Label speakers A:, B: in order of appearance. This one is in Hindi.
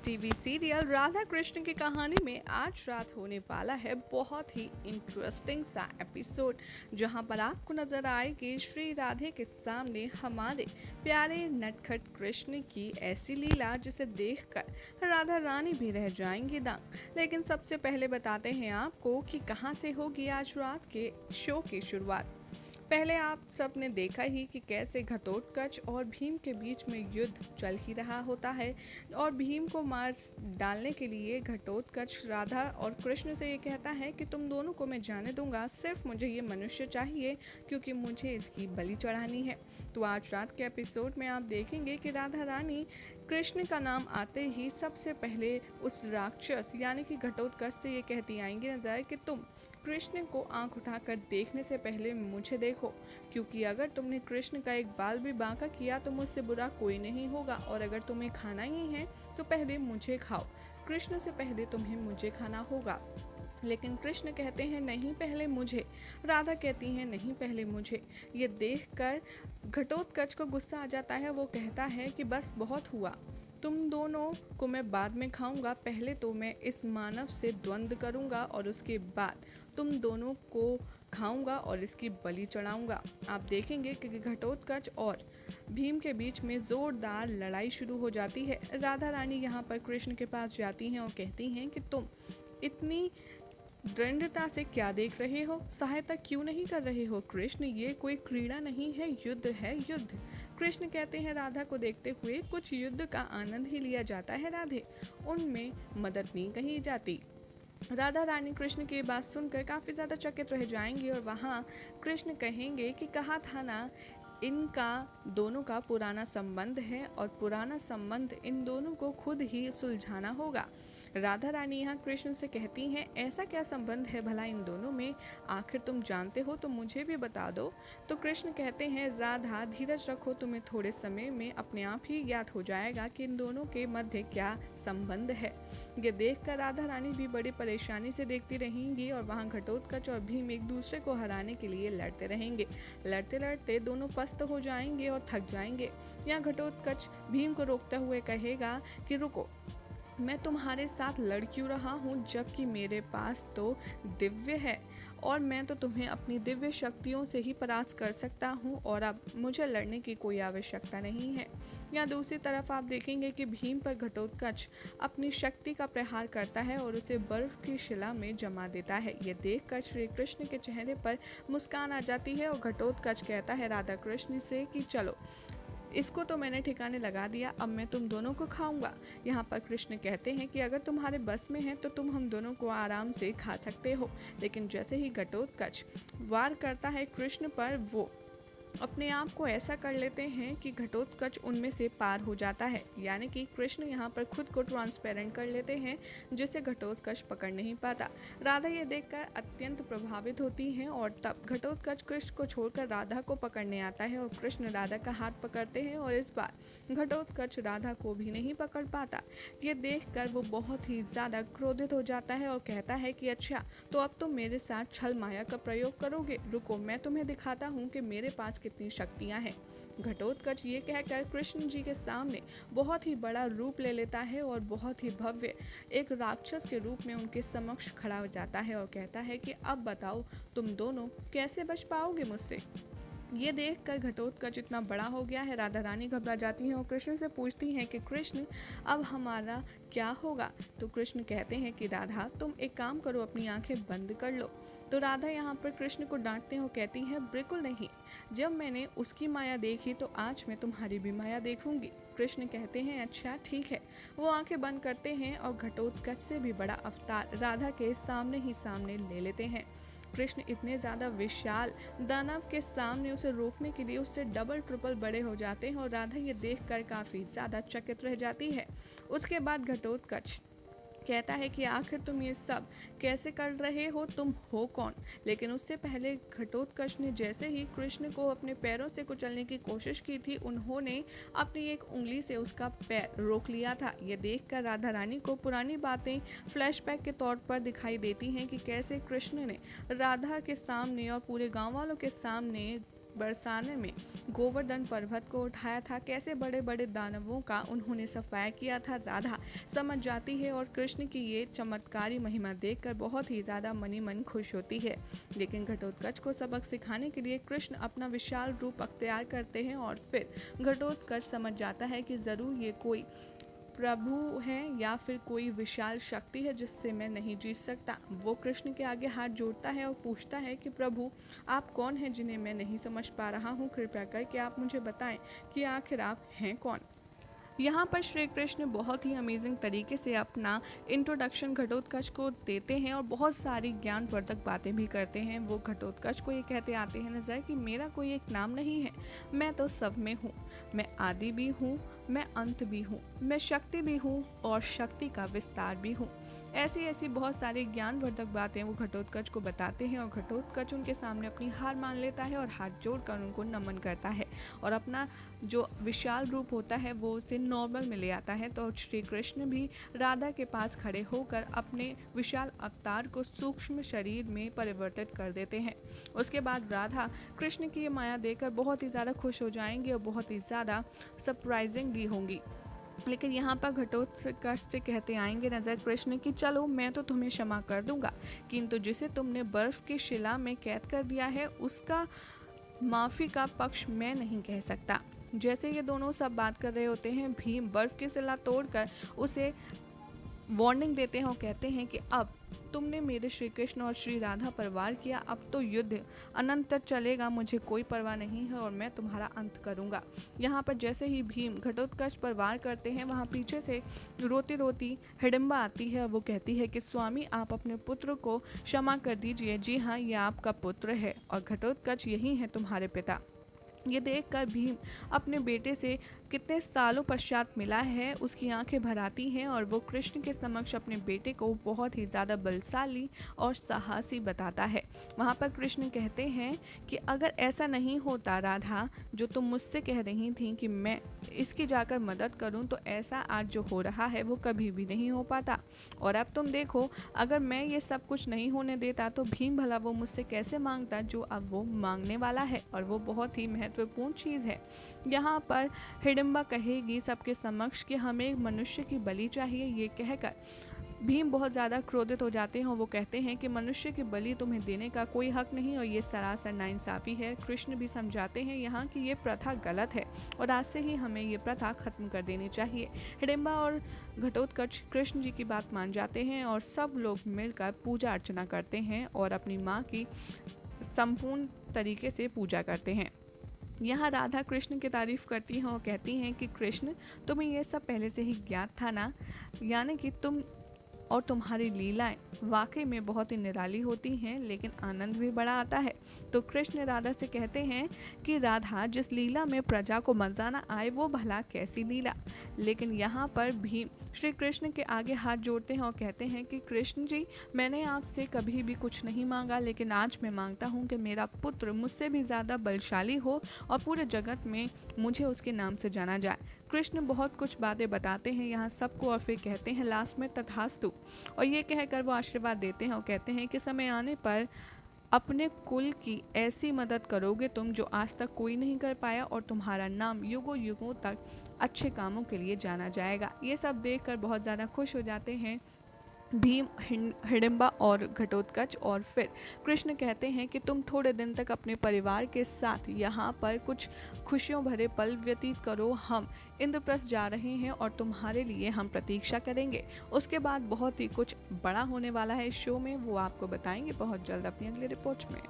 A: टीवी सीरियल राधा कृष्ण की कहानी में आज रात होने वाला है बहुत ही इंटरेस्टिंग सा एपिसोड, जहां पर आपको नजर आएगी श्री राधे के सामने हमारे प्यारे नटखट कृष्ण की ऐसी लीला जिसे देखकर राधा रानी भी रह जाएंगी दंग। लेकिन सबसे पहले बताते हैं आपको कि कहां से होगी आज रात के शो की शुरुआत। पहले आप सब ने देखा ही कि कैसे घटोत्कच और भीम के बीच में युद्ध चल ही रहा होता है और भीम को मार डालने के लिए घटोत्कच राधा और कृष्ण से ये कहता है कि तुम दोनों को मैं जाने दूंगा, सिर्फ मुझे ये मनुष्य चाहिए क्योंकि मुझे इसकी बलि चढ़ानी है। तो आज रात के एपिसोड में आप देखेंगे कि राधा रानी कृष्ण का नाम आते ही सबसे पहले उस राक्षस यानी कि घटोत्कच से ये कहती आएंगी नजर कि तुम कृष्ण को आंख उठाकर देखने से पहले मुझे देखो, क्योंकि अगर तुमने कृष्ण का एक बाल भी बांका किया तो मुझसे बुरा कोई नहीं होगा, और अगर तुम्हें खाना ही है तो पहले मुझे खाओ, कृष्ण से पहले तुम्हें मुझे खाना होगा। लेकिन कृष्ण कहते हैं नहीं पहले मुझे, राधा कहती हैं नहीं पहले मुझे। ये देखकर घटोत्कच को गुस्सा आ जाता है। वो कहता है कि बस बहुत हुआ, तुम दोनों को मैं बाद में खाऊंगा, पहले तो मैं इस मानव से द्वंद्व करूंगा और उसके बाद तुम दोनों को खाऊंगा और इसकी बलि चढ़ाऊंगा। आप देखेंगे कि घटोत्कच और भीम के बीच में जोरदार लड़ाई शुरू हो जाती है। राधा रानी यहाँ पर कृष्ण के पास जाती हैं और कहती हैं कि तुम इतनी दृढ़ता से क्या देख रहे हो, सहायता क्यों नहीं कर रहे हो कृष्ण, ये कोई क्रीड़ा नहीं है, युद्ध है युद्ध। कृष्ण कहते हैं राधा को देखते हुए कुछ युद्ध का आनंद ही लिया जाता है राधे, उनमें मदद नहीं कही जाती। राधा रानी कृष्ण की बात सुनकर काफी ज्यादा चकित रह जाएंगी और वहाँ कृष्ण कहेंगे कि कहा था ना इनका दोनों का पुराना संबंध है और पुराना संबंध इन दोनों को खुद ही सुलझाना होगा। राधा रानी यहाँ कृष्ण से कहती हैं ऐसा क्या संबंध है भला इन दोनों में, आखिर तुम जानते हो तो मुझे भी बता दो। तो कृष्ण कहते हैं राधा धीरज रखो, तुम्हें थोड़े समय में अपने आप ही ज्ञात हो जाएगा कि इन दोनों के मध्य क्या संबंध है। ये देखकर राधा रानी भी बड़ी परेशानी से देखती रहेंगी और वहाँ घटोत्कच और भीम एक दूसरे को हराने के लिए लड़ते रहेंगे। लड़ते लड़ते दोनों पस्त हो जाएंगे और थक जाएंगे। यहाँ घटोत्कच भीम को रोकते हुए कहेगा कि रुको, मैं तुम्हारे साथ लड़ क्यों रहा हूँ जबकि मेरे पास तो दिव्य है और मैं तो तुम्हें अपनी दिव्य शक्तियों से ही परास्त कर सकता हूँ और अब मुझे लड़ने की कोई आवश्यकता नहीं है। यहाँ दूसरी तरफ आप देखेंगे कि भीम पर घटोत्कच अपनी शक्ति का प्रहार करता है और उसे बर्फ की शिला में जमा देता है। ये देखकर श्री कृष्ण के चेहरे पर मुस्कान आ जाती है और घटोत्कच कहता है राधा कृष्ण से कि चलो इसको तो मैंने ठिकाने लगा दिया, अब मैं तुम दोनों को खाऊंगा। यहाँ पर कृष्ण कहते हैं कि अगर तुम्हारे बस में है तो तुम हम दोनों को आराम से खा सकते हो। लेकिन जैसे ही घटोत्कच वार करता है कृष्ण पर, वो अपने आप को ऐसा कर लेते हैं कि घटोत्कच उनमें से पार हो जाता है, यानी कि कृष्ण यहाँ पर खुद को ट्रांसपेरेंट कर लेते हैं जिसे घटोत्कच पकड़ नहीं पाता। राधा ये देखकर अत्यंत प्रभावित होती हैं और तब घटोत्कच कृष्ण को छोड़कर राधा को पकड़ने आता है और कृष्ण राधा का हाथ पकड़ते हैं और इस बार घटोत्कच राधा को भी नहीं पकड़ पाता। ये देखकर वो बहुत ही ज्यादा क्रोधित हो जाता है और कहता है कि अच्छा तो अब तुम मेरे साथ छल माया का प्रयोग करोगे, रुको मैं तुम्हें दिखाता हूँ कि मेरे पास कितनी शक्तियां हैं। घटोत्कच ये कहकर कृष्ण जी के सामने बहुत ही बड़ा रूप ले लेता है और बहुत ही भव्य एक राक्षस के रूप में उनके समक्ष खड़ा हो जाता है और कहता है कि अब बताओ तुम दोनों कैसे बच पाओगे मुझसे। ये देखकर घटोत्कच इतना बड़ा हो गया है, राधा रानी घबरा जाती हैं और कृष्ण से पूछती हैं कि कृष्ण अब हमारा क्या होगा। तो कृष्ण कहते हैं कि राधा तुम एक काम करो, अपनी आंखें बंद कर लो। तो राधा यहाँ पर कृष्ण को डांटते हैं और कहती हैं बिल्कुल नहीं, जब मैंने उसकी माया देखी तो आज मैं तुम्हारी भी माया देखूंगी। कृष्ण कहते हैं अच्छा ठीक है। वो आंखें बंद करते हैं और घटोत्कच से भी बड़ा अवतार राधा के सामने ही सामने ले लेते हैं। कृष्ण इतने ज्यादा विशाल दानव के सामने उसे रोकने के लिए उससे डबल ट्रिपल बड़े हो जाते हैं और राधा ये देखकर काफी ज्यादा चकित रह जाती है। उसके बाद घटोत्कच कहता है कि आखिर तुम ये सब कैसे कर रहे हो, तुम हो कौन। लेकिन उससे पहले घटोत्कच ने जैसे ही कृष्ण को अपने पैरों से कुचलने की कोशिश की थी, उन्होंने अपनी एक उंगली से उसका पैर रोक लिया था। ये देखकर राधा रानी को पुरानी बातें फ्लैशबैक के तौर पर दिखाई देती हैं कि कैसे कृष्ण ने राधा के सामने और पूरे गांव वालों के सामने बरसाने में गोवर्धन पर्वत को उठाया था, कैसे बड़े बड़े दानवों का उन्होंने सफाया किया था। राधा समझ जाती है और कृष्ण की ये चमत्कारी महिमा देखकर बहुत ही ज़्यादा मनी मन खुश होती है। लेकिन घटोत्कच को सबक सिखाने के लिए कृष्ण अपना विशाल रूप अख्तियार करते हैं और फिर घटोत्कच समझ जाता है कि ज़रूर ये कोई प्रभु है या फिर कोई विशाल शक्ति है जिससे मैं नहीं जीत सकता। वो कृष्ण के आगे हाथ जोड़ता है और पूछता है कि प्रभु, आप कौन हैं जिन्हें मैं नहीं समझ पा रहा हूँ। कृपया करके आप मुझे बताएं कि आखिर आप हैं कौन। यहाँ पर श्री कृष्ण बहुत ही अमेजिंग तरीके से अपना इंट्रोडक्शन घटोत्कच को देते हैं और बहुत सारी ज्ञानवर्धक बातें भी करते हैं। वो घटोत्कच को ये कहते आते हैं नज़र कि मेरा कोई एक नाम नहीं है, मैं तो सब में हूँ, मैं आदि भी हूँ, मैं अंत भी हूँ, मैं शक्ति भी हूँ और शक्ति का विस्तार भी हूँ। ऐसी ऐसी बहुत सारी ज्ञानवर्धक बातें वो घटोत्कच को बताते हैं और घटोत्कच उनके सामने अपनी हार मान लेता है और हाथ जोड़कर उनको नमन करता है और अपना जो विशाल रूप होता है वो उसे नॉर्मल में ले आता है। तो श्री कृष्ण भी राधा के पास खड़े होकर अपने विशाल अवतार को सूक्ष्म शरीर में परिवर्तित कर देते हैं। उसके बाद राधा कृष्ण की ये माया देखकर बहुत ही ज़्यादा खुश हो जाएंगी और बहुत ही ज़्यादा सरप्राइजिंग भी होंगी। लेकिन यहाँ पर घटोत्कच से कहते आएंगे नजर कृष्ण कि चलो मैं तो तुम्हें क्षमा कर दूंगा, किंतु जिसे तुमने बर्फ की शिला में कैद कर दिया है उसका माफ़ी का पक्ष मैं नहीं कह सकता। जैसे ये दोनों सब बात कर रहे होते हैं, भीम बर्फ की शिला तोड़कर उसे वार्निंग देते हैं और कहते हैं कि अब तुमने मेरे श्री कृष्ण और श्री राधा पर वार किया, अब तो युद्ध अनंत तक चलेगा, मुझे कोई परवाह नहीं है और मैं तुम्हारा अंत करूंगा। यहाँ पर जैसे ही भीम घटोत्कच पर वार करते हैं, वहाँ पीछे से रोती रोती हिडिंबा आती है। वो कहती है कि स्वामी, आप अपने पुत्र को क्षमा कर दीजिए। जी हाँ, ये आपका पुत्र है और घटोत्कच यही है तुम्हारे पिता। ये देखकर भीम अपने बेटे से कितने सालों पश्चात मिला है उसकी आंखें भर आती हैं और वो कृष्ण के समक्ष अपने बेटे को बहुत ही ज़्यादा बलशाली और साहसी बताता है। वहाँ पर कृष्ण कहते हैं कि अगर ऐसा नहीं होता राधा, जो तुम मुझसे कह रही थी कि मैं इसकी जाकर मदद करूं, तो ऐसा आज जो हो रहा है वो कभी भी नहीं हो पाता। और अब तुम देखो, अगर मैं ये सब कुछ नहीं होने देता तो भीम भला वो मुझसे कैसे मांगता जो अब वो मांगने वाला है, और वो बहुत ही महत्वपूर्ण चीज़ है। यहाँ पर हिडिंबा कहेगी सबके समक्ष कि हमें एक मनुष्य की बलि चाहिए। ये कहकर भीम बहुत ज़्यादा क्रोधित हो जाते हैं और वो कहते हैं कि मनुष्य की बलि तुम्हें देने का कोई हक नहीं और ये सरासर नाइंसाफ़ी है। कृष्ण भी समझाते हैं यहाँ कि ये प्रथा गलत है और आज से ही हमें ये प्रथा खत्म कर देनी चाहिए। हिडिंबा और घटोत्कच कृष्ण जी की बात मान जाते हैं और सब लोग मिलकर पूजा अर्चना करते हैं और अपनी माँ की संपूर्ण तरीके से पूजा करते हैं। यहाँ राधा कृष्ण की तारीफ करती हैं और कहती हैं कि कृष्ण, तुम्हें यह सब पहले से ही ज्ञात था ना, यानी कि तुम और तुम्हारी लीलाएं वाकई में बहुत ही निराली होती हैं, लेकिन आनंद भी बड़ा आता है। तो कृष्ण राधा से कहते हैं कि राधा, जिस लीला में प्रजा को मजा ना आए वो भला कैसी लीला। लेकिन यहाँ पर भीम श्री कृष्ण के आगे हाथ जोड़ते हैं और कहते हैं कि कृष्ण जी, मैंने आपसे कभी भी कुछ नहीं मांगा, लेकिन आज मैं मांगता हूँ कि मेरा पुत्र मुझसे भी ज़्यादा बलशाली हो और पूरे जगत में मुझे उसके नाम से जाना जाए। कृष्ण बहुत कुछ बातें बताते हैं यहाँ सबको और फिर कहते हैं लास्ट में तथास्तु, और ये कहकर वो आशीर्वाद देते हैं और कहते हैं कि समय आने पर अपने कुल की ऐसी मदद करोगे तुम जो आज तक कोई नहीं कर पाया, और तुम्हारा नाम युगों युगों तक अच्छे कामों के लिए जाना जाएगा। ये सब देखकर बहुत ज़्यादा खुश हो जाते हैं भीम, हिडिंबा और घटोत्कच। और फिर कृष्ण कहते हैं कि तुम थोड़े दिन तक अपने परिवार के साथ यहाँ पर कुछ खुशियों भरे पल व्यतीत करो। हम इंद्रप्रस्थ जा रहे हैं और तुम्हारे लिए हम प्रतीक्षा करेंगे। उसके बाद बहुत ही कुछ बड़ा होने वाला है इस शो में, वो आपको बताएंगे बहुत जल्द अपनी अगली रिपोर्ट में।